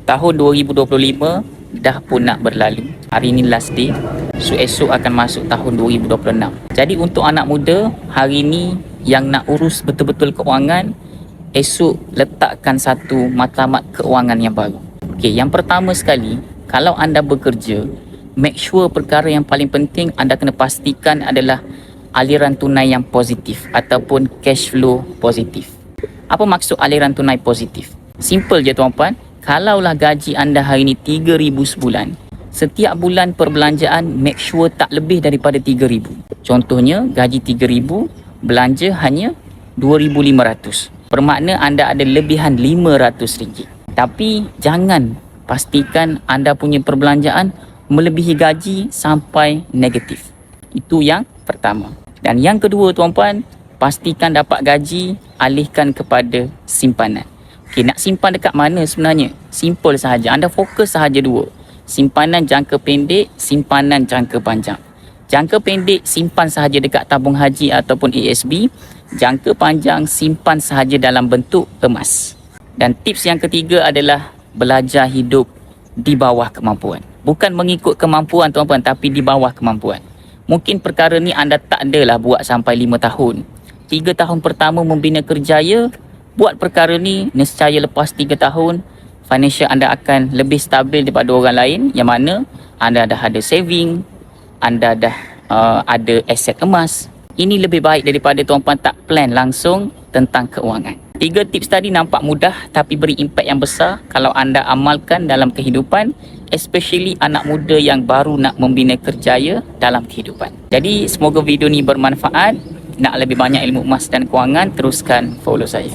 Tahun 2025 dah pun nak berlalu. Hari ni last day. So esok akan masuk tahun 2026. Jadi untuk anak muda, hari ni yang nak urus betul-betul keuangan, esok letakkan satu matlamat keuangan yang baru. Okey, yang pertama sekali, kalau anda bekerja, make sure perkara yang paling penting anda kena pastikan adalah aliran tunai yang positif ataupun cash flow positif. Apa maksud aliran tunai positif? Simple je tuan-puan. Kalaulah gaji anda hari ni 3,000 sebulan, setiap bulan perbelanjaan make sure tak lebih daripada 3,000. Contohnya, gaji 3,000, belanja hanya 2,500. Bermakna anda ada lebihan RM500. Tapi jangan pastikan anda punya perbelanjaan melebihi gaji sampai negatif. Itu yang pertama. Dan yang kedua tuan-puan, pastikan dapat gaji, alihkan kepada simpanan. Okey, nak simpan dekat mana sebenarnya? Simple sahaja. Anda fokus sahaja dua. Simpanan jangka pendek, simpanan jangka panjang. Jangka pendek, simpan sahaja dekat tabung haji ataupun ASB. Jangka panjang, simpan sahaja dalam bentuk emas. Dan tips yang ketiga adalah belajar hidup di bawah kemampuan. Bukan mengikut kemampuan tuan-puan, tapi di bawah kemampuan. Mungkin perkara ni anda tak adalah buat sampai 5 tahun. 3 tahun pertama membina kerjaya, buat perkara ni, nescaya lepas 3 tahun, financial anda akan lebih stabil daripada orang lain, yang mana anda dah ada saving, anda dah ada aset emas. Ini lebih baik daripada tuan-puan tak plan langsung tentang keuangan. 3 tips tadi nampak mudah tapi beri impak yang besar kalau anda amalkan dalam kehidupan, especially anak muda yang baru nak membina kerjaya dalam kehidupan. Jadi semoga video ni bermanfaat. Nak lebih banyak ilmu emas dan kewangan, teruskan follow saya.